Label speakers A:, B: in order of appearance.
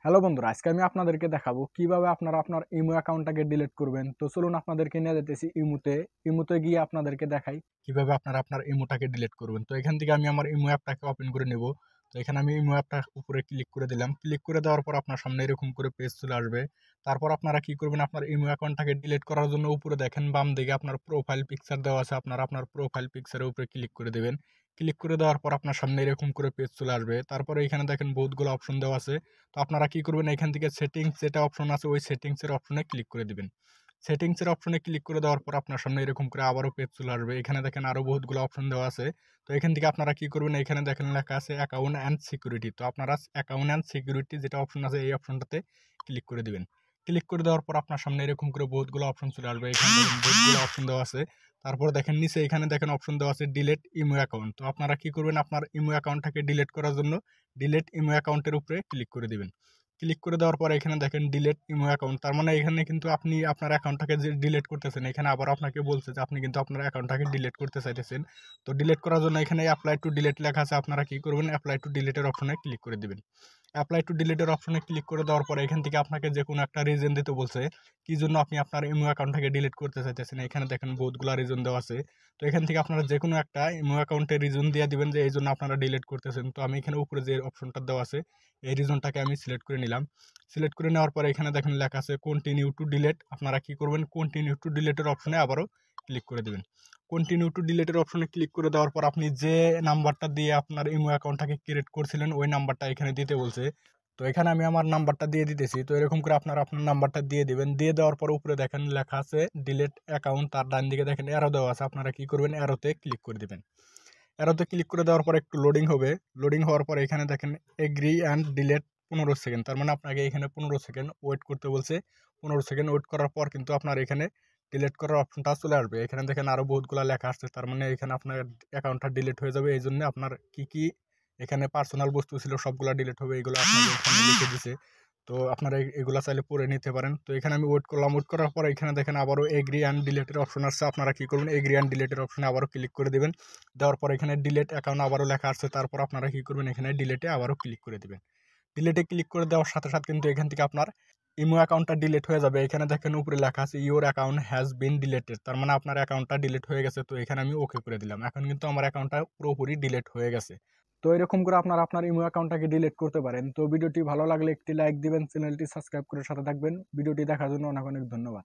A: Hello বন্ধুরা, আজকে আমি আপনাদেরকে দেখাবো কিভাবে আপনারা আপনার ইমো অ্যাকাউন্টটাকে ডিলিট করবেন। তো চলুন আপনাদেরকে নিয়ে যেতেছি ইমোতে গিয়ে আপনাদেরকে দেখাই কিভাবে আপনারা আপনার ইমোটাকে ডিলিট করবেন। তো এখান থেকে আমি আমার ইমো অ্যাপটাকে ওপেন করে নেব। তো এখানে আমি ইমো অ্যাপটার উপরে ক্লিক করে দিলাম। ক্লিক করে দেওয়ার পর আপনার সামনে এরকম করে পেজ চলে আসবে। তারপর আপনারা কি করবেন, আপনার ইমো অ্যাকাউন্টটাকে ডিলিট করার জন্য উপরে দেখেন বাম দিকে আপনার প্রোফাইল পিকচার দেওয়া আছে। আপনারা আপনার প্রোফাইল পিকচারের উপরে ক্লিক করে দেবেন। ক্লিক করে দেওয়ার পর আপনার সামনে এরকম করে পেজ চলে আসবে। তারপরে এখানে দেখেন বহুতগুলো অপশন দেওয়া আছে। তো আপনারা কি করবেন, এখান থেকে সেটিংস যেটা অপশন আছে ওই সেটিংসের অপশনে ক্লিক করে দিবেন। সেটিংসের অপশনে ক্লিক করে দেওয়ার পর আপনার সামনে এরকম করে আবারও পেজ চলে আসবে। এখানে দেখেন আরো বহুতগুলো অপশন দেওয়া আছে। তো এখান থেকে আপনারা কি করবেন, এখানে দেখেন লেখা আছে অ্যাকাউন্ট অ্যান্ড সিকিউরিটি। তো আপনারা অ্যাকাউন্ট অ্যান্ড সিকিউরিটি যেটা অপশন আছে এই অপশনটাতে ক্লিক করে দিবেন। ক্লিক করে দেওয়ার পর আপনার সামনে এরকম করে বহুতগুলো অপশন চলে আসবে। এখানে দেখেন বহুতগুলো অপশন দেওয়া আছে। তারপর দেখেন নিচে এখানে দেখেন অপশন দেওয়া আছে ডিলেট ইমো অ্যাকাউন্ট। তো আপনারা কি করবেন, আপনার ইমো অ্যাকাউন্টটাকে ডিলিট করার জন্য ডিলেট ইমো অ্যাকাউন্টের উপরে ক্লিক করে দিবেন। ক্লিক করে দেওয়ার পর এখানে দেখেন ডিলেট ইমো অ্যাকাউন্ট। তার মানে এখানে কিন্তু আপনি আপনার অ্যাকাউন্টটাকে যে ডিলিট করতেছেন, এখানে আবার আপনাকে বলছে যে আপনি কিন্তু আপনার অ্যাকাউন্টটাকে ডিলিট করতে চাইতেছেন। তো ডিলিট করার জন্য এখানে অ্যাপ্লাই টু ডিলিট লেখা আছে। আপনারা কি করবেন, অ্যাপ্লাই টু ডিলিটের অপশনে ক্লিক করে দিবেন। অ্যাপ্লাই টু ডিলিটের অপশনে ক্লিক করে দেওয়ার পরে এখান থেকে আপনাকে যে কোনো একটা রিজন দিতে বলছে কি জন্য আপনি আপনার ইমো অ্যাকাউন্টটাকে ডিলিট করতে চাইতেছেন। এখানে দেখেন বহুতগুলো রিজন দেওয়া আছে। তো এখান থেকে আপনারা যে কোনো একটা ইমো অ্যাকাউন্টের রিজন দিয়ে দিবেন যে এই জন্য আপনারা ডিলিট করতেছেন। তো আমি এখানে উপরে যে অপশনটা দেওয়া আছে এই রিজনটাকে আমি সিলেক্ট করে নিলাম। সিলেক্ট করে নেওয়ার পরে এখানে দেখেন লেখা আছে কন্টিনিউ টু ডিলিট। আপনারা কি করবেন, কন্টিনিউ টু ডিলিটের অপশনে আবারও ক্লিক করে দেবেন। কন্টিনিউ টু ডিলিটের অপশনে ক্লিক করে দেওয়ার পর আপনি যে নাম্বারটা দিয়ে আপনার ইমো অ্যাকাউন্টটাকে ক্রিয়েট করছিলেন ওই নাম্বারটা এখানে দিতে বলছে। তো এখানে আমি আমার নাম্বারটা দিয়ে দিতেছি। তো এরকম করে আপনারা আপনার নাম্বারটা দিয়ে দিবেন। দিয়ে দেওয়ার পর উপরে দেখেন লেখা আছে ডিলিট অ্যাকাউন্ট, তার ডান দিকে দেখেন অ্যারো দেওয়া আছে। আপনারা কি করবেন, অ্যারোতে ক্লিক করে দিবেন। অ্যারোতে ক্লিক করে দেওয়ার পর একটু লোডিং হবে। লোডিং হওয়ার পর এখানে দেখেন এগ্রি অ্যান্ড ডিলেট 15 সেকেন্ড। তার মানে আপনাকে এখানে 15 সেকেন্ড ওয়েট করতে বলছে। 15 সেকেন্ড ওয়েট করার পর কিন্তু আপনার এখানে ডিলিট করার অপশনটা চলে আসবে। এখানে দেখেন আরও বহুতগুলো লেখা আসছে। তার মানে এখানে আপনার অ্যাকাউন্টটা ডিলিট হয়ে যাবে। এই জন্য আপনার কি কি এখানে পার্সোনাল বস্তু ছিল সবগুলো ডিলিট হবে, এগুলো আপনাকে এখানে লিখে দিছে। তো আপনারা এগুলা চাইলে পড়ে নিতে পারেন। তো এখানে আমি ওয়েট করলাম। ওয়েট করার পর এখানে দেখেন আবারও এগ্রি অ্যান্ড ডিলেটের অপশন আসছে। আপনারা কি করবেন, এগ্রি অ্যান্ড ডিলেটের অপশনে আবারও ক্লিক করে দেবেন। দেওয়ার পর এখানে ডিলেট অ্যাকাউন্ট আবারও লেখা আসছে। তারপর আপনারা কি করবেন, এখানে ডিলেটে আবারও ক্লিক করে দিবেন। ডিলেটে ক্লিক করে দেওয়ার সাথে সাথে কিন্তু এখান থেকে আপনার ইমো অ্যাকাউন্টটা ডিলিট হয়ে যাবে। এখানে দেখেন উপরে লেখা আছে your account has been deleted. তার মানে আপনার অ্যাকাউন্টটা ডিলিট হয়ে গেছে। তো এখানে আমি ওকে করে দিলাম। এখন কিন্তু আমার অ্যাকাউন্টটা পুরোপুরি ডিলিট হয়ে গেছে। তো এরকম করে আপনারা আপনার ইমো অ্যাকাউন্টটাকে ডিলিট করতে পারেন। তো ভিডিওটি ভালো লাগলে একটি লাইক দিবেন, চ্যানেলটি সাবস্ক্রাইব করে সাথে থাকবেন। ভিডিওটি দেখার জন্য অনেক অনেক ধন্যবাদ।